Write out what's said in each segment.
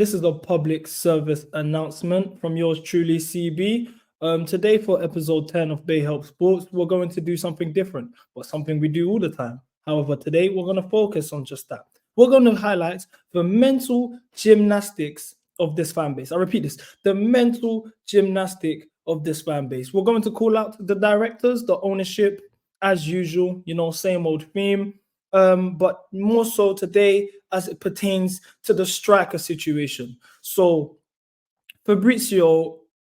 This is a public service announcement from yours truly, CB. Today for episode 10 of Baehelpsports, we're going to do something different, but something we do all the time. However, today we're going to focus on just that. We're going to highlight the mental gymnastics of this fan base. I repeat this, the mental gymnastic of this fan base. We're going to call out the directors, the ownership, as usual, same old theme. But more so today as it pertains to the striker situation. So Fabrizio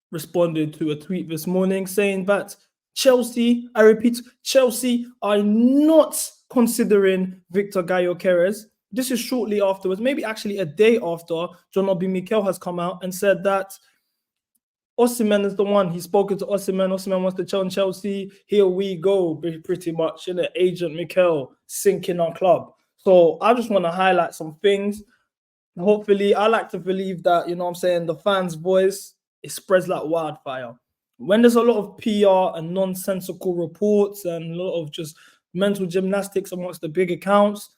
responded to a tweet this morning saying that Chelsea, I repeat, Chelsea are not considering Victor Gyokeres. This is shortly afterwards, maybe actually a day after John Obi Mikel has come out and said that Osimhen is the one. He's spoken to Osimhen. Osimhen wants to challenge Chelsea. Here we go, pretty much. Agent Mikel sinking our club. So I just want to highlight some things. Hopefully, I like to believe that, the fans' voice, it spreads like wildfire. When there's a lot of PR and nonsensical reports and a lot of just mental gymnastics amongst the big accounts,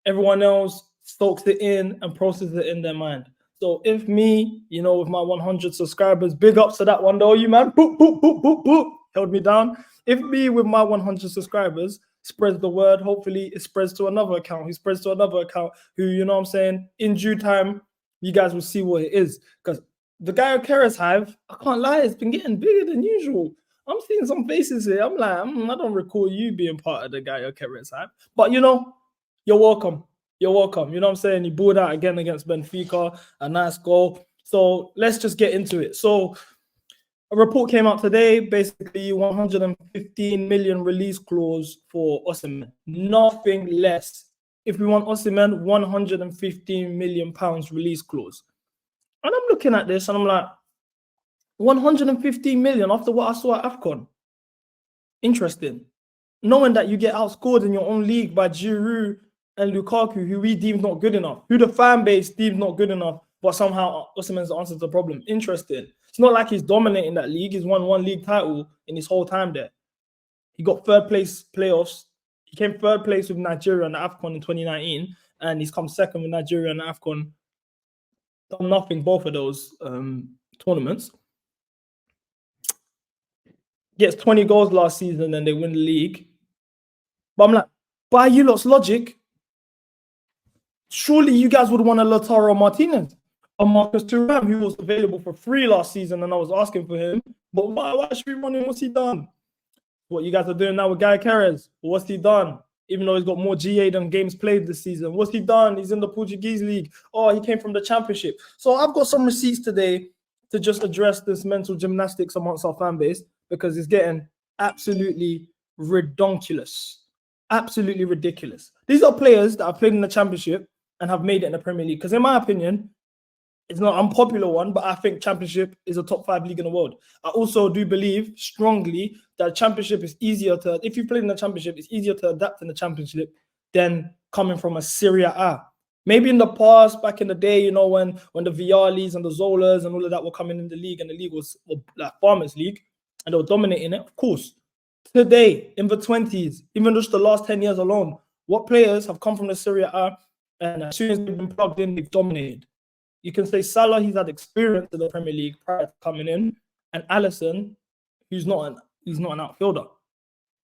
everyone else soaks it in and processes it in their mind. So if me, with my 100 subscribers, big ups to that one though, you man, boop, boop, boop, boop, boop, held me down. If me with my 100 subscribers spreads the word, hopefully it spreads to another account, who spreads to another account, who, in due time, you guys will see what it is. Because the Gyokeres hive, I can't lie, it's been getting bigger than usual. I'm seeing some faces here. I'm like, I don't recall you being part of the Gyokeres hive. But, you're welcome. You're welcome. He balled out again against Benfica, a nice goal. So let's just get into it. So a report came out today, basically 115 million release clause for Osimhen. Nothing less. If we want Osimhen, 115 million pounds release clause. And I'm looking at this and I'm like, 115 million after what I saw at AFCON. Interesting. Knowing that you get outscored in your own league by Giroud and Lukaku, who we deemed not good enough, who the fan base deemed not good enough, but somehow Osimhen's the answer to the problem. Interesting. It's not like he's dominating that league. He's won one league title in his whole time there. He got third place playoffs. He came third place with Nigeria and the AFCON in 2019, and he's come second with Nigeria and the AFCON. Done nothing both of those tournaments. Gets 20 goals last season and they win the league. But I'm like, by you lot's logic, surely you guys would want a Lautaro Martinez or Marcus Thuram, who was available for free last season, and I was asking for him. But why should we run him? What's he done? What you guys are doing now with Gyokeres? What's he done? Even though he's got more GA than games played this season. What's he done? He's in the Portuguese league. Oh, he came from the championship. So I've got some receipts today to just address this mental gymnastics amongst our fan base, because it's getting absolutely redonkulous. Absolutely ridiculous. These are players that have played in the championship and have made it in the Premier League. Because in my opinion, it's not an unpopular one, but I think championship is a top 5 league in the world. I also do believe strongly that championship is easier to, if you played in the championship, it's easier to adapt in the championship than coming from a Serie A. Maybe in the past, back in the day, when the Vialis and the Zolas and all of that were coming in the league, and the league was like Farmers League, and they were dominating it, of course. Today, in the 20s, even just the last 10 years alone, what players have come from the Serie A, and as soon as they've been plugged in, they've dominated? You can say Salah, he's had experience in the Premier League prior to coming in, and Alisson, he's not an outfielder.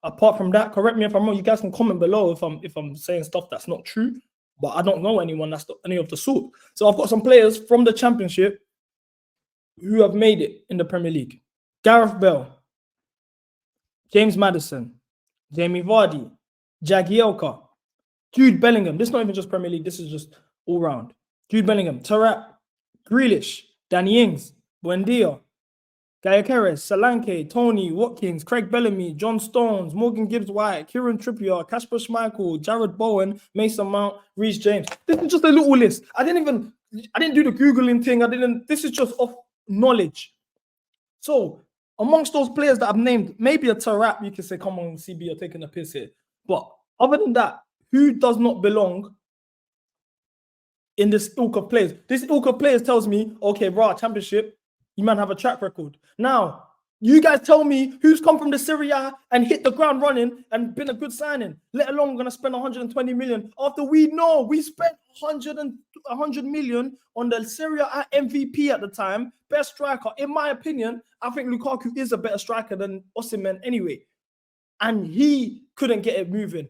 Apart from that, correct me if I'm wrong. You guys can comment below if I'm saying stuff that's not true, but I don't know anyone that's any of the sort. So I've got some players from the Championship who have made it in the Premier League. Gareth Bale, James Maddison, Jamie Vardy, Jagielka, Jude Bellingham. This is not even just Premier League. This is just all round. Jude Bellingham, Tarat, Grealish, Danny Ings, Buendia, Gyokeres, Solanke, Tony, Watkins, Craig Bellamy, John Stones, Morgan Gibbs-White, Kieran Trippier, Kasper Schmeichel, Jared Bowen, Mason Mount, Reece James. This is just a little list. I didn't do the Googling thing. This is just off knowledge. So amongst those players that I've named, maybe a Tarat, you can say, come on, CB, you're taking a piss here. But other than that, who does not belong in this ilk of players? This ilk of players tells me, okay, bro, championship, you might have a track record. Now, You guys tell me who's come from the Serie A and hit the ground running and been a good signing, let alone we're going to spend 120 million after we know we spent 100 million on the Serie A MVP at the time, best striker. In my opinion, I think Lukaku is a better striker than Osimhen anyway. And he couldn't get it moving.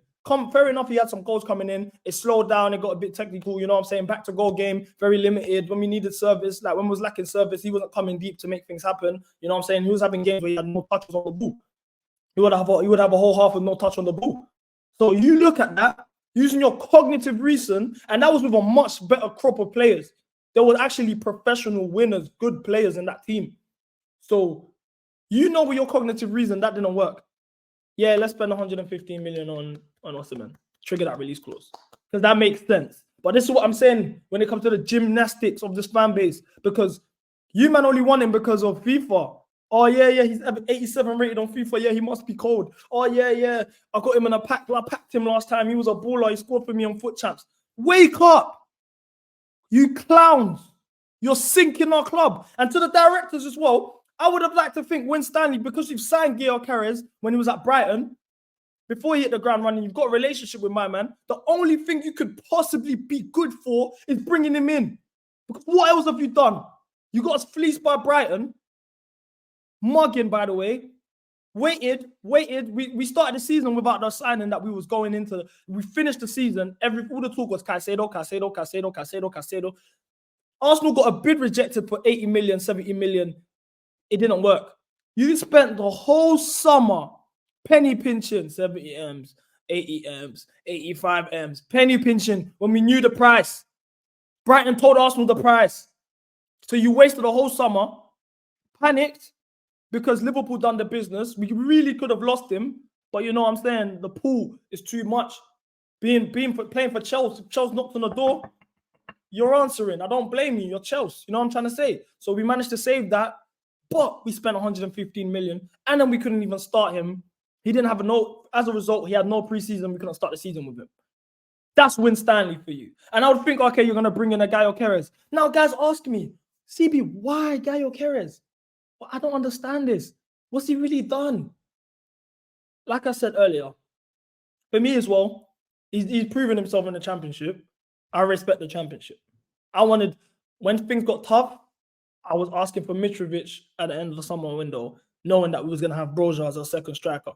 Fair enough, he had some goals coming in. It slowed down. It got a bit technical, you know what I'm saying? Back to goal game, very limited. When we needed service, like when we was lacking service, he wasn't coming deep to make things happen. You know what I'm saying? He was having games where he had no touches on the ball. He would have a whole half with no touch on the ball. So you look at that, using your cognitive reason, and that was with a much better crop of players. There were actually professional winners, good players in that team. So you know with your cognitive reason, that didn't work. Yeah, let's spend 115 million on Osimhen. Trigger that release clause. Because that makes sense. But this is what I'm saying when it comes to the gymnastics of this fan base. Because you man only want him because of FIFA. Oh, yeah, he's 87 rated on FIFA. Yeah, he must be cold. Oh, yeah. I got him in a pack. I packed him last time. He was a baller. He scored for me on Foot Champs. Wake up. You clowns. You're sinking our club. And to the directors as well, I would have liked to think Win Stanley, because you've signed Gyokeres when he was at Brighton, before he hit the ground running, you've got a relationship with my man. The only thing you could possibly be good for is bringing him in. Because what else have you done? You got us fleeced by Brighton. Mugging, by the way. Waited. We started the season without the signing that we was going into. We finished the season. All the talk was Caicedo. Arsenal got a bid rejected for 80 million, 70 million. It didn't work. You spent the whole summer penny pinching 70 M's, 80 M's, 85 M's, penny pinching when we knew the price. Brighton told Arsenal the price. So you wasted the whole summer, panicked because Liverpool done the business. We really could have lost him, but you know what I'm saying? The pool is too much. Playing for Chels, if Chels knocked on the door, you're answering. I don't blame you. You're Chels. You know what I'm trying to say? So we managed to save that. But we spent 115 million, and then we couldn't even start him. He didn't have as a result, he had no preseason. We couldn't start the season with him. That's Win Stanley for you. And I would think, okay, you're going to bring in a Gyokeres. Now, guys ask me, CB, why Gyokeres? Well, I don't understand this. What's he really done? Like I said earlier, for me as well, he's proven himself in the championship. I respect the championship. When things got tough, I was asking for Mitrovic at the end of the summer window, knowing that we was going to have Broja as our second striker,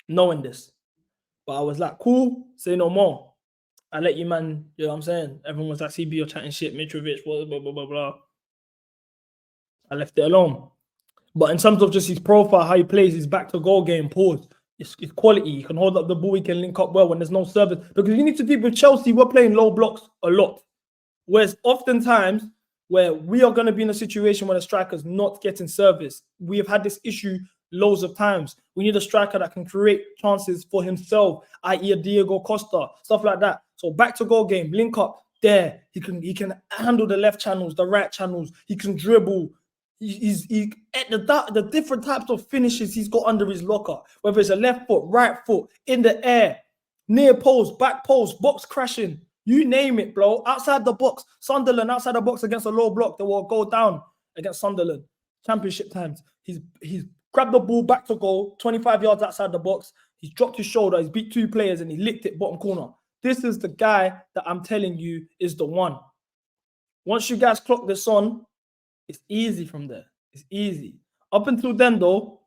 knowing this. But I was like, cool, say no more. I let you, man, you know what I'm saying? Everyone was like, CB, you're chatting shit, Mitrovic, blah, blah, blah, blah, blah. I left it alone. But in terms of just his profile, how he plays, his back-to-goal game, pause. It's quality. He can hold up the ball, he can link up well when there's no service. Because you need to deal with Chelsea, we're playing low blocks a lot. Whereas oftentimes, where we are going to be in a situation where the striker's not getting service. We have had this issue loads of times. We need a striker that can create chances for himself, i.e. a Diego Costa, stuff like that. So back to goal game, link up there. He can handle the left channels, the right channels. He can dribble. The different types of finishes he's got under his locker, whether it's a left foot, right foot, in the air, near post, back post, box crashing. You name it, bro. Outside the box, Sunderland outside the box against a low block, they will go down against Sunderland. Championship times. He's grabbed the ball back to goal, 25 yards outside the box. He's dropped his shoulder. He's beat two players and he licked it bottom corner. This is the guy that I'm telling you is the one. Once you guys clock this on, it's easy from there. It's easy. Up until then, though,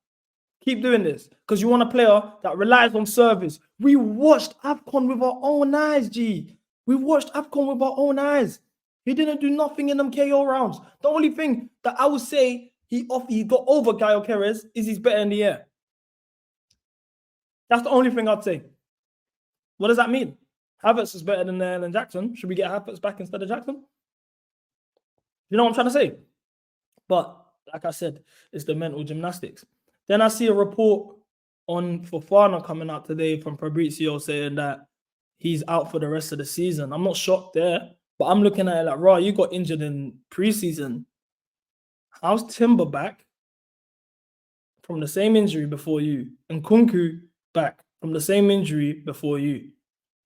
keep doing this because you want a player that relies on service. We watched AFCON with our own eyes, G. We watched AFCON with our own eyes. He didn't do nothing in them KO rounds. The only thing that I would say he got over Gyokeres is he's better in the air. That's the only thing I'd say. What does that mean? Havertz is better than Jackson. Should we get Havertz back instead of Jackson? You know what I'm trying to say? But like I said, it's the mental gymnastics. Then I see a report on Fofana coming out today from Fabrizio saying that he's out for the rest of the season. I'm not shocked there, but I'm looking at it like, raw, you got injured in preseason. How's Timber back from the same injury before you? And Kunku back from the same injury before you.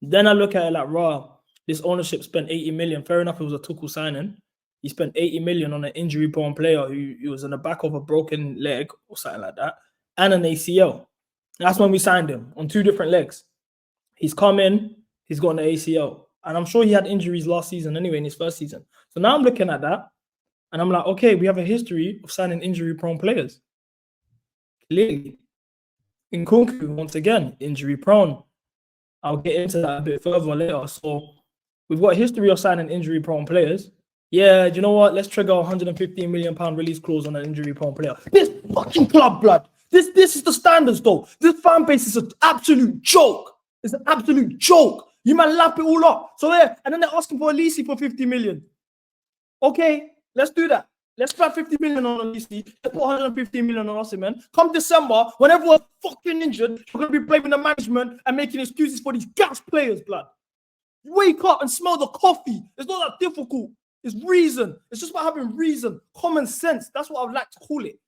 Then I look at it like, raw, this ownership spent 80 million. Fair enough, it was a Tuchel signing. he spent 80 million on an injury-prone player who was in the back of a broken leg or something like that, and an ACL. That's when we signed him on 2 different legs. He's come in, he's got an ACL. And I'm sure he had injuries last season anyway, in his first season. So now I'm looking at that, and I'm like, okay, we have a history of signing injury-prone players. Clearly. Nkunku, once again, injury-prone. I'll get into that a bit further later. So we've got a history of signing injury-prone players. Yeah, do you know what? Let's trigger a £115 million release clause on an injury-prone player. This fucking club, blood. This is the standards, though. This fan base is an absolute joke. It's an absolute joke. You man lap it all up. So yeah, and then they're asking for a leasing for 50 million. Okay, let's do that. Let's spend 50 million on a leasing. Let's put 150 million on Osimhen. Come December, when everyone's fucking injured, you're going to be blaming the management and making excuses for these gas players, blood. Wake up and smell the coffee. It's not that difficult. It's reason. It's just about having reason, common sense. That's what I'd like to call it.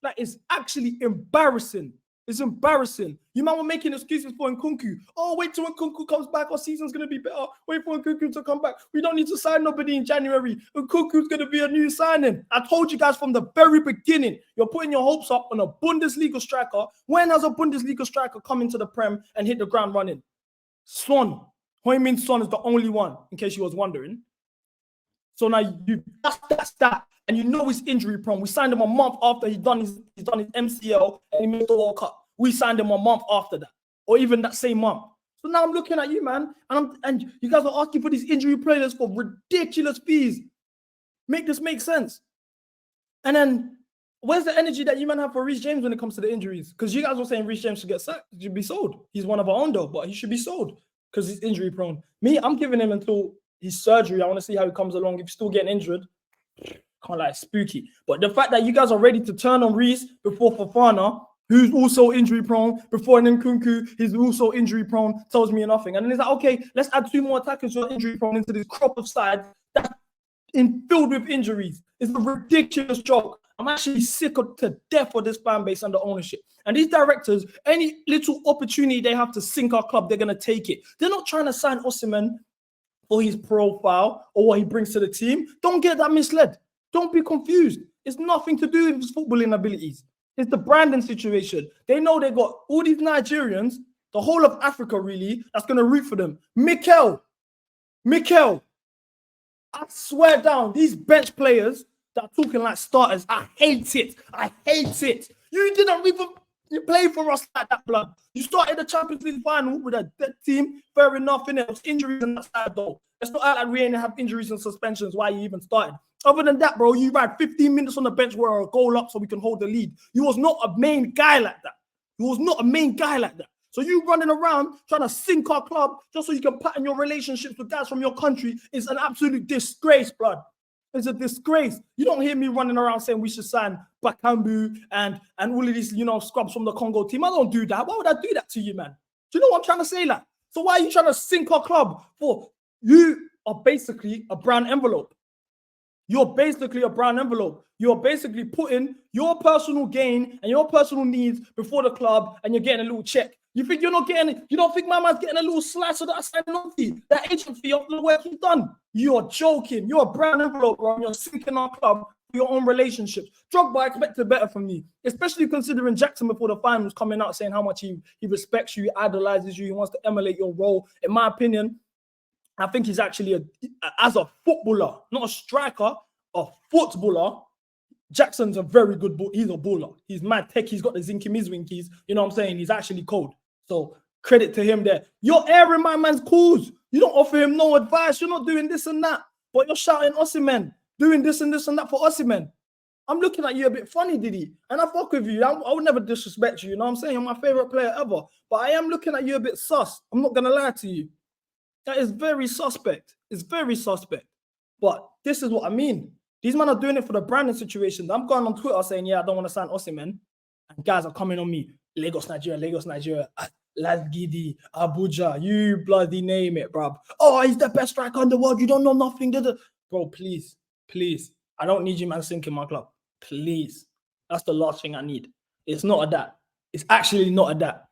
That is actually embarrassing. It's embarrassing. You man were making excuses for Nkunku. Oh, wait till Nkunku comes back. Our season's going to be better. Wait for Nkunku to come back. We don't need to sign nobody in January. Nkunku's going to be a new signing. I told you guys from the very beginning, you're putting your hopes up on a Bundesliga striker. When has a Bundesliga striker come into the Prem and hit the ground running? Son. Heung-min Son is the only one, in case you was wondering. So now that's that. And you know he's injury prone. We signed him a month after he's done his MCL and he missed the World Cup. We signed him a month after that, or even that same month. So now I'm looking at you, man, and you guys are asking for these injury players for ridiculous fees. Make this make sense. And then where's the energy that you man have for Reece James when it comes to the injuries? Because you guys were saying Reece James should be sold. He's one of our own though, but he should be sold because he's injury prone. Me, I'm giving him until his surgery. I want to see how he comes along. If he's still getting injured, can't lie, spooky. But the fact that you guys are ready to turn on Reece before Fofana, who's also injury prone, before Nkunku, he's also injury prone, tells me nothing. And then it's like, okay, let's add 2 more attackers who are injury prone into this crop of side that's filled with injuries. It's a ridiculous joke. I'm actually sick to death of this fan base under ownership. And these directors, any little opportunity they have to sink our club, they're going to take it. They're not trying to sign Osimhen for his profile or what he brings to the team. Don't get that misled. Don't be confused. It's nothing to do with his footballing abilities. It's the branding situation. They know they got all these Nigerians, the whole of Africa really, that's going to root for them. Mikel, I swear down, these bench players that are talking like starters, I hate it. You didn't even play for us like that, blood. You started the Champions League final with a dead team. Fair enough, innit? It was injuries on that side, though. Let's not act like we ain't have injuries and suspensions why you even started. Other than that, bro, you ran 15 minutes on the bench where a goal up so we can hold the lead. You was not a main guy like that. So you running around trying to sink our club just so you can pattern your relationships with guys from your country is an absolute disgrace, blood. It's a disgrace. You don't hear me running around saying we should sign Bakambu and all of these, scrubs from the Congo team. I don't do that. Why would I do that to you, man? Do you know what I'm trying to say, like? So why are you trying to sink our club for? You are basically a brown envelope. You're basically a brown envelope. You're basically putting your personal gain and your personal needs before the club, and you're getting a little check. You think you're not getting it? You don't think my man's getting a little slice of that sign-on fee, that agent fee of the work he's done? You're joking. You're a brown envelope, bro, and you're sinking our club for your own relationships. Drogba expected better from you, especially considering Jackson before the finals coming out saying how much he respects you, he idolizes you, he wants to emulate your role. In my opinion, I think he's actually, as a footballer, not a striker, a footballer, Jackson's a very good ball. He's a baller. He's mad tech. He's got the zinky mizwinkies. You know what I'm saying? He's actually cold. So credit to him there. You're airing my man's calls. You don't offer him no advice. You're not doing this and that. But you're shouting Osimhen, doing this and that for Osimhen. I'm looking at you a bit funny, Diddy. And I fuck with you. I would never disrespect you. You know what I'm saying? You're my favorite player ever. But I am looking at you a bit sus. I'm not going to lie to you. That is very suspect. It's very suspect. But this is what I mean. These men are doing it for the branding situations. I'm going on Twitter saying, yeah, I don't want to sign Osimhen. And guys are coming on me. Lagos, Nigeria. Lasgidi, Abuja. You bloody name it, bro. Oh, he's the best striker in the world. You don't know nothing. Bro, please. I don't need you, man, sinking my club. Please. That's the last thing I need. It's not a that. It's actually not a that.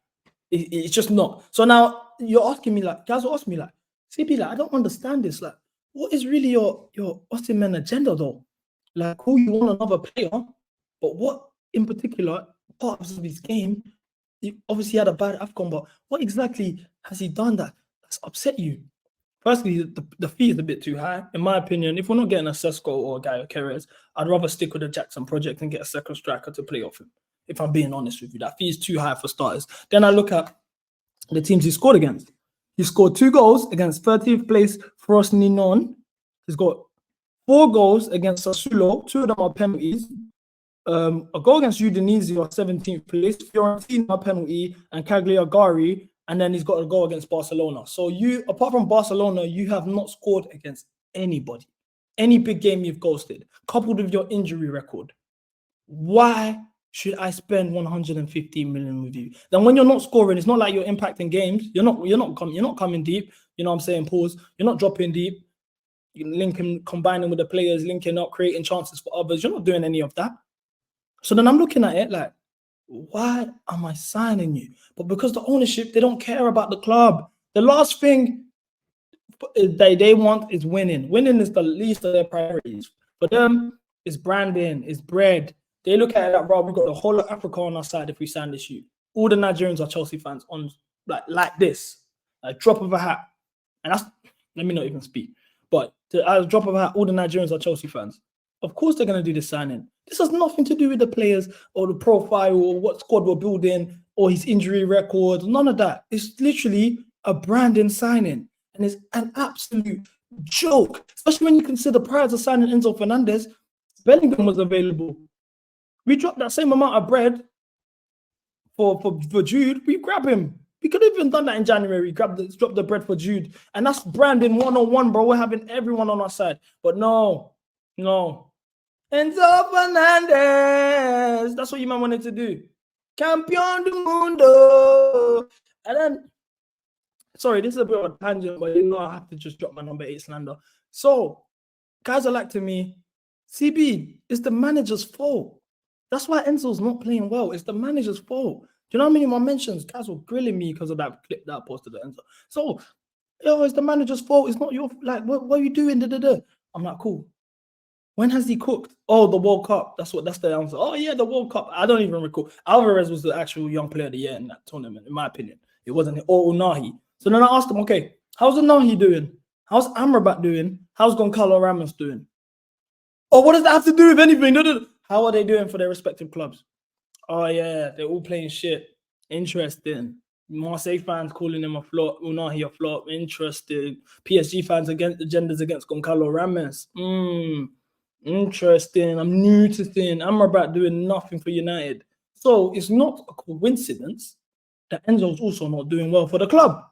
It's just not. So now you're asking me, like, guys are asking me, like, CP, like, I don't understand this. Like, what is really your Osimhen agenda though? Like, who you want another player, but what in particular parts of his game? He obviously had a bad AFCON, but what exactly has he done that's upset you? Firstly, the fee is a bit too high, in my opinion. If we're not getting a Sesko or a Gyokeres, I'd rather stick with the Jackson project and get a second striker to play off him. If I'm being honest with you, that fee is too high for starters. Then I look at the teams he scored against. He scored 2 goals against 13th place Frosinone. He's got 4 goals against Sassuolo. 2 of them are penalties. A goal against Udinese, 17th place, Fiorentina penalty, and Cagliari, and then he's got a goal against Barcelona. So you, apart from Barcelona, you have not scored against anybody. Any big game you've ghosted, coupled with your injury record. Why should I spend 115 million with you? Then when you're not scoring, it's not like you're impacting games. You're not coming deep. You know what I'm saying? Pause. You're not dropping deep. You're linking, combining with the players, linking up, creating chances for others. You're not doing any of that. So then I'm looking at it like, why am I signing you? But because the ownership, they don't care about the club. The last thing they want is winning. Winning is the least of their priorities. For them, it's branding, it's bread. They look at it like, bro, we've got the whole of Africa on our side if we sign this you. All the Nigerians are Chelsea fans on like this, a drop of a hat. And that's, let me not even speak. But at a drop of a hat, all the Nigerians are Chelsea fans. Of course they're going to do the signing. This has nothing to do with the players or the profile or what squad we're building or his injury record. None of that. It's literally a branding signing. And it's an absolute joke, especially when you consider prior to signing Enzo Fernandez, Bellingham was available. We dropped that same amount of bread for Jude. We grab him. We could have even done that in January. Drop the bread for Jude. And that's branding 101, bro. We're having everyone on our side. But no. Enzo Fernandez. That's what you man wanted to do. Campeón del mundo. And then, sorry, this is a bit of a tangent, but you know I have to just drop my number 8 slander. So, guys are like to me, CB, it's the manager's fault. That's why Enzo's not playing well. It's the manager's fault. Do you know how many more mentions? Guys were grilling me because of that clip that I posted to Enzo. So, it's the manager's fault. It's not your, like, what are you doing? I'm like, cool. When has he cooked? Oh, the World Cup. That's the answer. Oh, yeah, the World Cup. I don't even recall. Alvarez was the actual young player of the year in that tournament, in my opinion. It wasn't Unahi. So then I asked him, okay, how's Unahi doing? How's Amrabat doing? How's Goncalo Ramos doing? Oh, what does that have to do with anything? No. How are they doing for their respective clubs? Oh, yeah, they're all playing shit. Interesting. Marseille fans calling him a flop. Unahi a flop. Interesting. PSG fans agendas against Goncalo Ramos. Interesting. I'm new to thing. Amrabat doing nothing for United. So it's not a coincidence that Enzo's also not doing well for the club.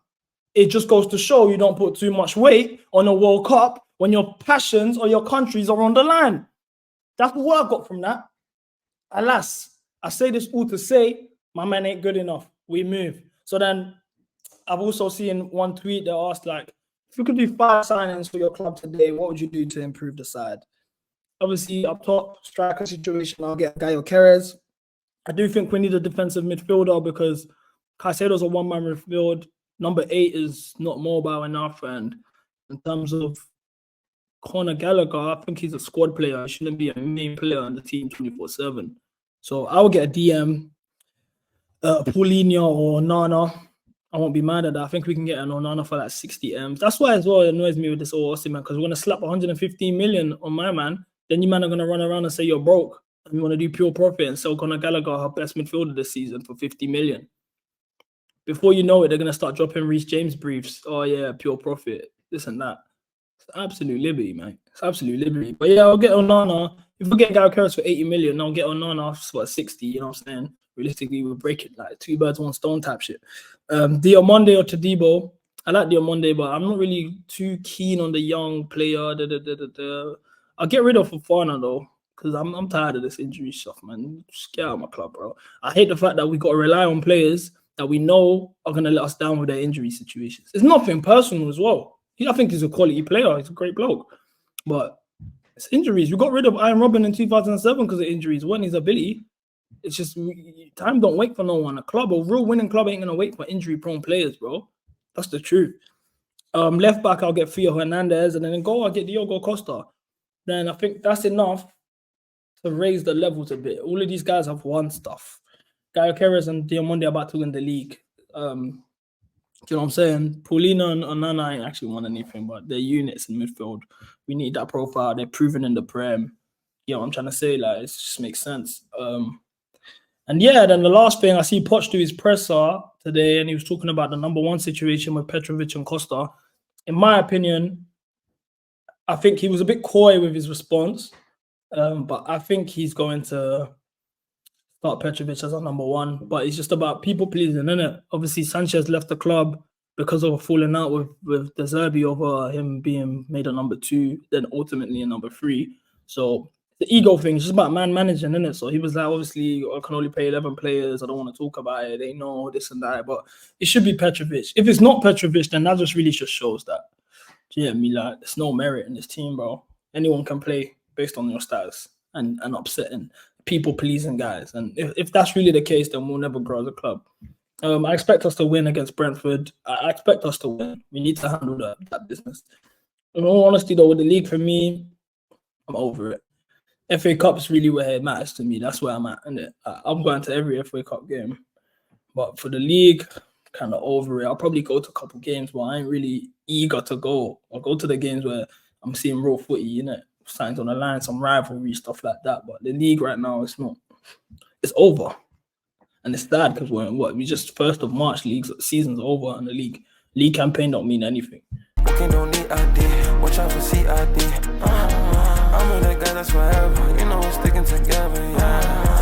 It just goes to show you don't put too much weight on a World Cup when your passions or your countries are on the line. That's what I got from that. Alas, I say this all to say, my man ain't good enough. We move. So then I've also seen one tweet that asked, like, if you could do 5 signings for your club today, what would you do to improve the side? Obviously, up top, striker situation, I'll get Gyokeres. I do think we need a defensive midfielder because Caicedo's a one-man midfield. Number 8 is not mobile enough. And in terms of Conor Gallagher, I think he's a squad player. He shouldn't be a main player on the team 24/7. So I will get a DM, Paulinho or Nana. I won't be mad at that. I think we can get an Onana for like 60 M's. That's why as well it annoys me with this all Osimhen, because we're going to slap 115 million on my man. Then you man are going to run around and say you're broke and you want to do pure profit and sell Conor Gallagher, our best midfielder this season, for 50 million. Before you know it, they're going to start dropping Reece James briefs. Oh, yeah, pure profit, this and that. It's absolute liberty, man. It's absolute liberty. But yeah, I'll get Onana. If we get Gyokeres for 80 million, I'll get Onana for 60, you know what I'm saying? Realistically, we'll break it like 2 birds, 1 stone type shit. Diomande or Todibo. I like Diomande, but I'm not really too keen on the young player. I'll get rid of Fofana though, because I'm tired of this injury stuff, man. Just get out of my club, bro. I hate the fact that we got to rely on players that we know are going to let us down with their injury situations. It's nothing personal as well. I think he's a quality player. He's a great bloke. But it's injuries. We got rid of Iron Robin in 2007 because of injuries. It wasn't his ability. It's just time don't wait for no one. A real winning club ain't going to wait for injury-prone players, bro. That's the truth. Left back, I'll get Theo Hernandez, and then in goal, I'll get Diogo Costa. Then I think that's enough to raise the levels a bit. All of these guys have won stuff. Gyokeres and Diamonde are about to win the league. Do you know what I'm saying? Paulina and Onana ain't actually won anything, but they're units in midfield. We need that profile. They're proven in the Prem. You know what I'm trying to say? Like, it just makes sense. And yeah, then the last thing, I see Poch do his presser today, and he was talking about the number one situation with Petrovic and Costa. In my opinion, I think he was a bit coy with his response, but I think he's going to start Petrovic as our number one. But it's just about people pleasing, isn't it? Obviously, Sanchez left the club because of a falling out with De Zerbi over him being made a number two, then ultimately a number three. So the ego thing is just about man managing, isn't it? So he was like, obviously, I can only play 11 players. I don't want to talk about it. They know this and that. But it should be Petrovic. If it's not Petrovic, then that just really just shows that, yeah, like, there's no merit in this team, bro. Anyone can play based on your status and upsetting, people-pleasing guys. And if that's really the case, then we'll never grow as a club. I expect us to win against Brentford. I expect us to win. We need to handle that business. In all honesty, though, with the league, for me, I'm over it. FA Cup's really where it matters to me. That's where I'm at. And I'm going to every FA Cup game. But for the league, kind of over it. I'll probably go to a couple games, but I ain't really eager to go. I'll go to the games where I'm seeing real footy, you know, signs on the line, some rivalry, stuff like that. But the league right now, it's not. It's over. And it's sad because we just 1st of March, season's over, and the league campaign don't mean anything. Don't need ID, watch out for CID. I'm that guy that's forever, you know, we're sticking together, yeah.